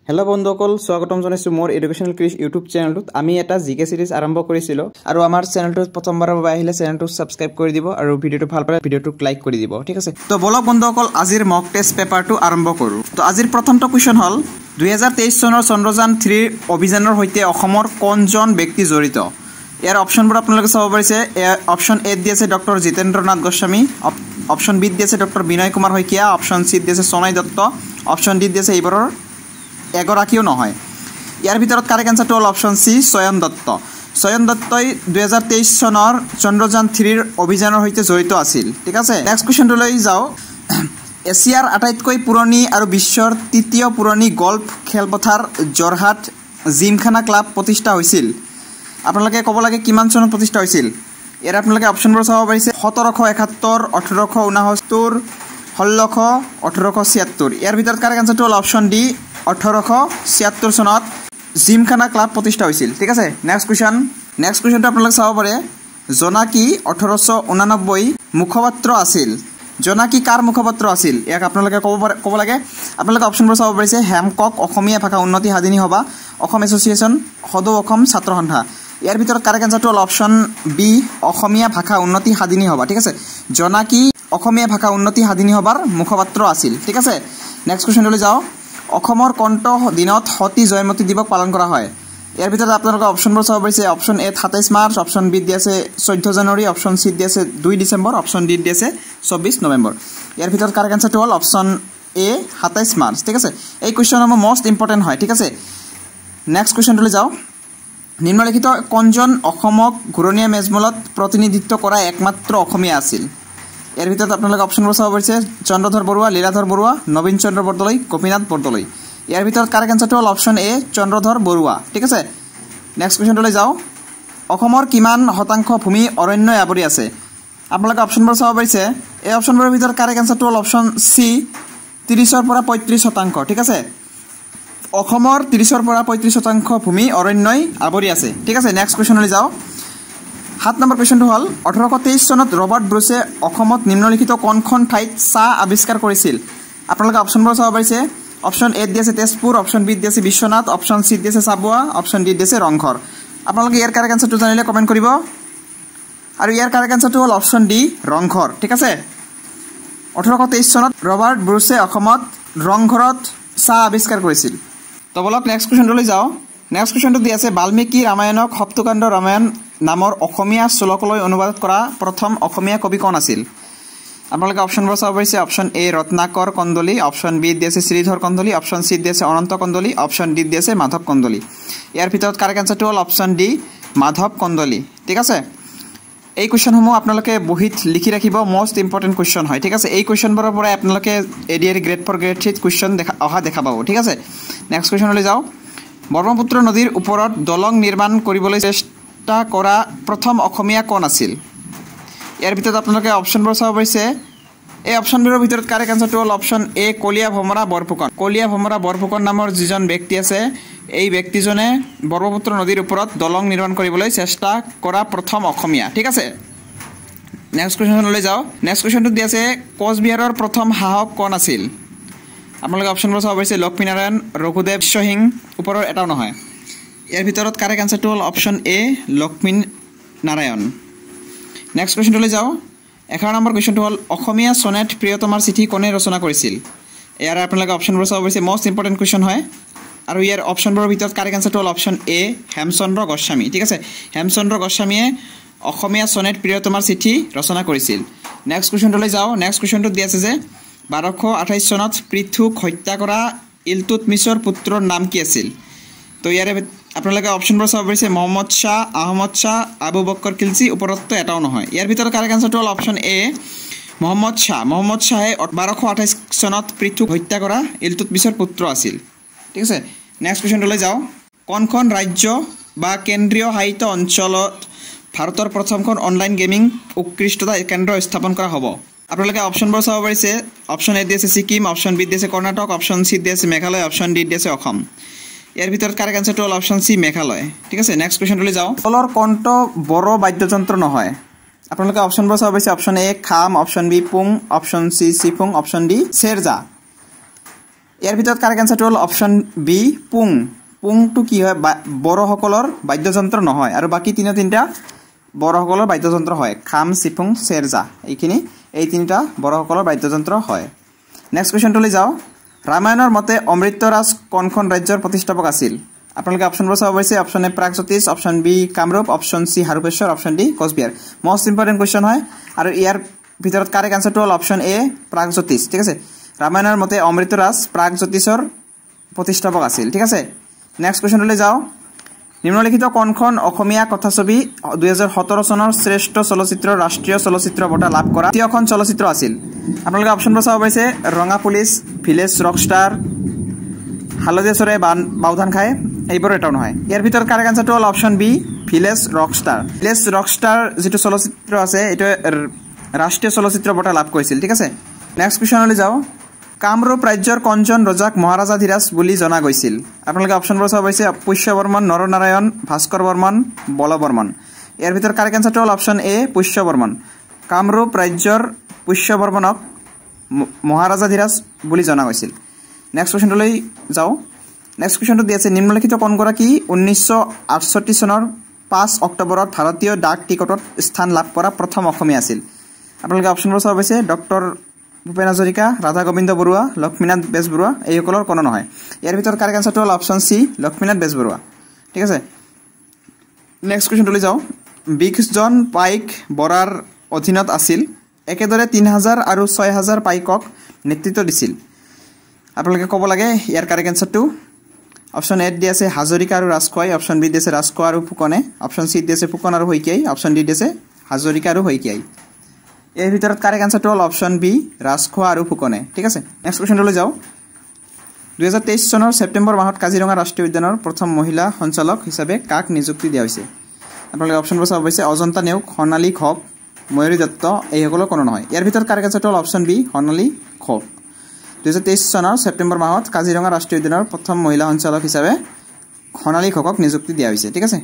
Hello' বন্ধুসকল, স্বাগতম জনাইছোঁ মোৰ এডুকেশ্যনেল ক্ৰিছ ইউটিউব চেনেলটোত। আমি এটা জিকে সিৰিজ আৰম্ভ কৰিছিলোঁ আৰু আমাৰ চেনেলটোত প্ৰথমবাৰৰ বাবে আহিলে চেনেলটো ছাবস্ক্ৰাইব কৰি দিব আৰু ভিডিঅ'টো ভাল পালে ভিডিঅ'টোক লাইক কৰি দিব, ঠিক আছে। তো বলক বন্ধুসকল, আজিৰ মক টেষ্ট পেপাৰটো আৰম্ভ কৰোঁ। তো আজিৰ প্ৰথমটো কুৱেশ্যন হ'ল 2023 চনৰ চন্দ্ৰযান 3 অভিযানৰ সৈতে অসমৰ কোনজন ব্যক্তি জড়িত? ইয়াৰ অপশ্যনবোৰ আপোনালোকে চাব পাৰিছে। অপশ্যন এ দি আছে doctor Jitendra Nath Goswami, option B দি আছে doctor Binoy Kumar Saikia, option C দি আছে সোণাই দত্ত, অপশ্যন ডি দি আছে এইবোৰৰ এগৰাকীও নহয়। ইয়াৰ ভিতৰত কাৰেক্ট এনচাৰটো হ'ল অপশ্যন চি, চয়ন দত্ত। চয়ন দত্তই 2023 চনৰ চন্দ্ৰযান 3 অভিযানৰ সৈতে জড়িত আছিল, ঠিক আছে। নেক্সট কুৱেশ্যনটোলৈ যাওঁ। এছিয়াৰ আটাইতকৈ পুৰণি আৰু বিশ্বৰ তৃতীয় পুৰণি গল্ফ খেলপথাৰ যোৰহাট জিমখানা ক্লাব প্ৰতিষ্ঠা হৈছিল। আপোনালোকে ক'ব লাগে কিমান চনত প্ৰতিষ্ঠা হৈছিল। ইয়াৰ আপোনালোকে অপশ্যনবোৰ চাব পাৰিছে। 1771, 1869, 1600, 1876। ইয়াৰ ভিতৰত কাৰেক্ট এনচাৰটো হ'ল অপশ্যন ডি, 1876 চনত জিমখানা ক্লাব প্ৰতিষ্ঠা হৈছিল, ঠিক আছে। নেক্সট কুৱেশ্যনটো আপোনালোকে চাব পাৰে। জোনাকী 1889 মুখপাত্ৰ আছিল। জোনাকী কাৰ মুখপাত্ৰ আছিল? ইয়াক আপোনালোকে ক'ব লাগে। আপোনালোকে অপশ্যনবোৰ চাব পাৰিছে। হেমকক, অসমীয়া ভাষা উন্নতি সাধিনী সভা, অসম এছ'চিয়েশ্যন, সদৌ অসম ছাত্ৰ সন্থা। ইয়াৰ ভিতৰত কাৰেক্ট এনচাৰটো হ'ল অপশ্যন বি, অসমীয়া ভাষা উন্নতি সাধিনী সভা, ঠিক আছে। জোনাকী অসমীয়া ভাষা উন্নতি সাধিনী সভাৰ মুখপাত্ৰ আছিল, ঠিক আছে। নেক্সট কুৱেশ্যনলৈ যাওঁ। অসমৰ কণ্ঠ দিনত সতী জয়মতী দিৱস পালন কৰা হয়। ইয়াৰ ভিতৰত আপোনালোকে অপশ্যনবোৰ চাব পাৰিছে। Option A 27 March, option B দি আছে 14 জানুৱাৰী, অপশ্যন চি দি আছে 2 ডিচেম্বৰ, অপশ্যন ডি দি আছে 24 নৱেম্বৰ। ইয়াৰ ভিতৰত কাৰেক্ট এনচাৰটো হ'ল অপশ্যন এ 27 মাৰ্চ, ঠিক আছে। এই কুৱেশ্যনসমূহ মষ্ট ইম্পৰ্টেণ্ট হয়, ঠিক আছে। নেক্সট কুৱেশ্যনটোলৈ যাওঁ। নিম্নলিখিত কোনজন অসমক ঘূৰণীয়া মেজমলত প্ৰতিনিধিত্ব কৰা একমাত্ৰ অসমীয়া আছিল? ইয়াৰ ভিতৰত আপোনালোকে অপশ্যনবোৰ চাব পাৰিছে। চন্দ্ৰধৰ বৰুৱা, লীলাধৰ বৰুৱা, নবীন চন্দ্ৰ বৰদলৈ, গোপীনাথ বৰদলৈ। ইয়াৰ ভিতৰত কাৰেক্ট এনচাৰটো হ'ল অপশ্যন এ, চন্দ্ৰধৰ বৰুৱা, ঠিক আছে। নেক্সট কুৱেশ্যনটোলৈ যাওঁ। অসমৰ কিমান শতাংশ ভূমি অৰণ্যই আৱৰি আছে? আপোনালোকে অপশ্যনবোৰ চাব পাৰিছে। এই অপশ্যনবোৰৰ ভিতৰত কাৰেক্ট এনচাৰটো হ'ল অপশ্যন চি, 30ৰ পৰা 35%, ঠিক আছে। অসমৰ 30ৰ পৰা 35% ভূমি অৰণ্যই আৱৰি আছে, ঠিক আছে। নেক্সট কুৱেশ্যনলৈ যাওঁ। 7 নম্বৰ কুৱেশ্যনটো হ'ল 1823 চনত ৰবাৰ্ট ব্ৰুছে অসমত নিম্নলিখিত কোনখন ঠাইত চাহ আৱিষ্কাৰ কৰিছিল? আপোনালোকে অপশ্যনবোৰ চাব পাৰিছে। অপশ্যন এ দি আছে তেজপুৰ, অপশ্যন বি দি আছে বিশ্বনাথ, অপশ্যন চি দি আছে চাবুৱা, অপশ্যন ডি দি আছে ৰংঘৰ। আপোনালোকে ইয়াৰ কাৰেক্ট এনচাৰটো জানিলে কমেণ্ট কৰিব। আৰু ইয়াৰ কাৰেক্ট এনচাৰটো হ'ল অপশ্যন ডি, ৰংঘৰ, ঠিক আছে। 1823 চনত ৰবাৰ্ট ব্ৰুছে অসমত ৰংঘৰত চাহ আৱিষ্কাৰ কৰিছিল। তো বলক নেক্সট কুৱেশ্যনটোলৈ যাওঁ। নেক্সট কুৱেশ্যনটো দি আছে বাল্মীকি ৰামায়ণক সপ্তকাণ্ড ৰামায়ণ নামৰ অসমীয়া শ্লোকলৈ অনুবাদ কৰা প্ৰথম অসমীয়া কবি কোন আছিল? আপোনালোকে অপশ্যনবোৰ চাব পাৰিছে। Option A Ratnakar Kandali, option B দি আছে শ্ৰীধৰ কন্দলী, অপশ্যন চি দি আছে অনন্ত কন্দলী, অপশ্যন ডি দি আছে মাধৱ কন্দলী। ইয়াৰ ভিতৰত কাৰেক্ট এনচাৰটো হ'ল অপশ্যন ডি, মাধৱ কন্দলী, ঠিক আছে। এই কুৱেশ্যনসমূহ আপোনালোকে বহীত লিখি ৰাখিব, মষ্ট ইম্পৰ্টেণ্ট কুৱেশ্যন হয়, ঠিক আছে। এই কুৱেশ্যনবোৰৰ পৰাই আপোনালোকে এডিআৰ গ্ৰেড 4 গ্ৰেড 3 কুৱেশ্যন দেখা পাব, ঠিক আছে। নেক্সট কুৱেশ্যনলৈ যাওঁ। ব্ৰহ্মপুত্ৰ নদীৰ ওপৰত দলং নিৰ্মাণ কৰিবলৈ চেষ্টা কৰা প্ৰথম অসমীয়া কোন আছিল? ইয়াৰ ভিতৰত আপোনালোকে অপশ্যনবোৰ চাব পাৰিছে। এই অপশ্যনবোৰৰ ভিতৰত কাৰেক্ট এনচাৰটো হ'ল অপশ্যন এ, কলীয়া ভমৰা বৰফুকন। কলীয়া ভমৰা বৰফুকন নামৰ যিজন ব্যক্তি আছে, এই ব্যক্তিজনে ব্ৰহ্মপুত্ৰ নদীৰ ওপৰত দলং নিৰ্মাণ কৰিবলৈ চেষ্টা কৰা প্ৰথম অসমীয়া, ঠিক আছে। নেক্সট কুৱেশ্যনলৈ যাওঁ। নেক্সট কুৱেশ্যনটো দি আছে কোচবিহাৰৰ প্ৰথম শাসক কোন আছিল? আপোনালোকে অপশ্যনবোৰ চাব পাৰিছে। লক্ষ্মীনাৰায়ণ, ৰঘুদেৱ, বিশ্বসিংহ, ওপৰৰ এটাও নহয়। ইয়াৰ ভিতৰত কাৰেক্ট এনচাৰটো হ'ল অপশ্যন এ, লক্ষ্মীনাৰায়ণ। নেক্সট কুৱেশ্যনটোলৈ যাওঁ। 11 নম্বৰ কুৱেশ্যনটো হ'ল অসমীয়া চনেট প্ৰিয়তমাৰ চিঠি কোনে ৰচনা কৰিছিল? ইয়াৰ আপোনালোকে অপশ্যনবোৰ চাব পাৰিছে। মষ্ট ইম্পৰ্টেণ্ট কুৱেশ্যন হয়। আৰু ইয়াৰ অপশ্যনবোৰৰ ভিতৰত কাৰেক্ট এনচাৰটো হ'ল অপশ্যন এ, হেমচন্দ্ৰ গোস্বামী, ঠিক আছে। হেমচন্দ্ৰ গোস্বামীয়ে অসমীয়া চনেট প্ৰিয়তমাৰ চিঠি ৰচনা কৰিছিল। নেক্সট কুৱেশ্যনটোলৈ যাওঁ। নেক্সট কুৱেশ্যনটোত দি আছে যে 1228 চনত পৃথুক হত্যা কৰা ইলতুৎমিছৰ পুত্ৰৰ নাম কি আছিল? তো ইয়াৰে আপোনালোকে অপশ্যনবোৰ চাব পাৰিছে। মহম্মদ শ্বাহ, আহমদ শ্বাহ, আবু বক্কৰ খিলজি, ওপৰততো এটাও নহয়। ইয়াৰ ভিতৰত কাৰেক্ট এনচাৰটো হ'ল অপশ্যন এ, মহম্মদ শ্বাহ। মহম্মদ শ্বাহে 1228 চনত পৃথুক হত্যা কৰা ইলতুৎমিছৰ পুত্ৰ আছিল, ঠিক আছে। নেক্সট কুৱেশ্যনটোলৈ যাওঁ। কোনখন ৰাজ্য বা কেন্দ্ৰীয় শাসিত অঞ্চলত ভাৰতৰ প্ৰথমখন অনলাইন গেমিং উৎকৃষ্টতা কেন্দ্ৰ স্থাপন কৰা হ'ব? আপোনালোকে অপশ্যনবোৰ চাব পাৰিছে। অপশ্যন এ দি আছে ছিকিম, অপশ্যন বি দি আছে কৰ্ণাটক, অপশ্যন চি দি আছে মেঘালয়, অপশ্যন ডি দি আছে অসম। ইয়াৰ ভিতৰত কাৰেক্ট এনচাৰটো হ'ল অপশ্যন চি, মেঘালয়, ঠিক আছে। নেক্সট কুৱেশ্যনটোলৈ যাওঁ। তলৰ কণ্ঠ বড়ো বাদ্যযন্ত্ৰ নহয়? আপোনালোকে অপশ্যনবোৰ চাব পাৰিছে। অপশ্যন এ খাম, অপশ্যন বি পুং, অপশ্যন চি চিফুং, অপশ্যন ডি চেৰজা। ইয়াৰ ভিতৰত কাৰেক্ট আনসাৰটো হ'ল অপশ্যন বি পুং। পুংটো কি হয় বড়োসকলৰ বাদ্যযন্ত্ৰ নহয় আৰু বাকী তিনিটা বড়োসকলৰ বাদ্যযন্ত্ৰ হয় খাম চিফুং চেৰজা এইখিনি এই তিনিটা বড়োসকলৰ বাদ্যযন্ত্ৰ হয় নেক্সট কোৱেশ্চনটোলৈ যাওঁ ৰামায়ণৰ মতে অমৃতৰাজ কোনখন ৰাজ্যৰ প্ৰতিষ্ঠাপক আছিল আপোনালোকে অপশ্যনবোৰ চাব পাৰিছে option A Pragjyotish option B Kamrup option C Harupeshwar option D Coochbehar most important question হয় আৰু ইয়াৰ ভিতৰত কাৰেক্ট আনসাৰটো হ'ল অপশ্যন এ প্ৰাগজ্যোতিষ ঠিক আছে ৰামায়ণৰ মতে অমৃতৰাজ প্ৰাগজ্যোতিষৰ প্ৰতিষ্ঠাপক আছিল ঠিক আছে নেক্সট কোৱেশ্চনলৈ যাওঁ নিম্নলিখিত কোনখন অসমীয়া কথাছবি 2017 চনৰ শ্ৰেষ্ঠ চলচ্চিত্ৰৰ ৰাষ্ট্ৰীয় চলচ্চিত্ৰ বঁটা লাভ কৰা তৃতীয়খন চলচ্চিত্ৰ আছিল আপোনালোকে অপশ্যনবোৰ চাব পাৰিছে ৰঙা পুলিচ ভিলেজ ৰকষ্টাৰ হালধীয়া চৰাই বাওধান খায় এইবোৰ এটাও নহয় ইয়াৰ ভিতৰত কাৰেক্ট আনসাৰটো হ'ল অপশ্যন বি ভিলেজ ৰকষ্টাৰ যিটো চলচ্চিত্ৰ আছে এইটো ৰাষ্ট্ৰীয় চলচ্চিত্ৰ বঁটা লাভ কৰিছিল ঠিক আছে নেক্সট কোৱেশ্চনলৈ যাওঁ কামৰূপ ৰাজ্যৰ কোনজন ৰজাক মহাৰাজাধিৰাজ বুলি জনা গৈছিল আপোনালোকে অপশ্যনবোৰ চাব পাৰিছে পুষ্য বৰ্মন নৰনাৰায়ণ ভাস্কৰ বৰ্মন বলবৰ্মন ইয়াৰ ভিতৰত কাৰেক্ট আনসাৰটো হ'ল অপশ্যন এ পুষ্য বৰ্মন কামৰূপ ৰাজ্যৰ পুষ্য বৰ্মনক মহাৰাজাধিৰাজ বুলি জনা গৈছিল নেক্সট কোৱেশ্চনলৈ যাওঁ নেক্সট কোৱেশ্চনটো দি আছে নিম্নলিখিত কোনগৰাকী 1968 চনৰ 5 অক্টোবৰত ভাৰতীয় ডাক টিকটত স্থান লাভ কৰা প্ৰথম অসমীয়া আছিল আপোনালোকে অপশ্যনবোৰ চাব পাৰিছে ডক্টৰ ভূপেন হাজৰিকা ৰাধা গোবিন্দ বৰুৱা লক্ষ্মীনাথ বেজবৰুৱা এইসকলৰ কোনো নহয় ইয়াৰ ভিতৰত কাৰেক্ট আনসাৰটো হ'ল অপশ্যন চি লক্ষ্মীনাথ বেজবৰুৱা ঠিক আছে নেক্সট কোৱেশ্চনটোলৈ যাওঁ বিশজন পাইক বৰাৰ অধীনত আছিল একেদৰে 3000 আৰু 6000 পাইকক নেতৃত্ব দিছিল আপোনালোকে ক'ব লাগে ইয়াৰ কাৰেক্ট আনসাৰটো অপশ্যন এ দি আছে হাজৰিকা আৰু ৰাজখোৱাই অপশ্যন বি দি আছে ৰাজখোৱা আৰু ফুকনে অপশ্যন চি দি আছে ফুকন আৰু শইকীয়াই অপশ্যন ডি দি আছে হাজৰিকা আৰু শইকীয়াই এই ভিতৰত কাৰেক্ট আনসাৰটো হ'ল অপশ্যন বি ৰাজখোৱা আৰু ফুকনে ঠিক আছে নেক্সট কোৱেশ্চনলৈ যাওঁ 2023 চনৰ ছেপ্টেম্বৰ মাহত কাজিৰঙা ৰাষ্ট্ৰীয় উদ্যানৰ প্ৰথম মহিলা সঞ্চালক হিচাপে কাক নিযুক্তি দিয়া হৈছে আপোনালোকে অপশ্যনবোৰ চাব পাৰিছে অজন্তা নেওগ সোণালী খক ময়ূৰী দত্ত এইসকলৰ কোনো নহয় ইয়াৰ ভিতৰত কাৰেক্ট আনসাৰটো হ'ল অপশ্যন বি সোণালী খক 2023 চনৰ ছেপ্টেম্বৰ মাহত কাজিৰঙা ৰাষ্ট্ৰীয় উদ্যানৰ প্ৰথম মহিলা সঞ্চালক হিচাপে সোণালী খকক নিযুক্তি দিয়া হৈছে ঠিক আছে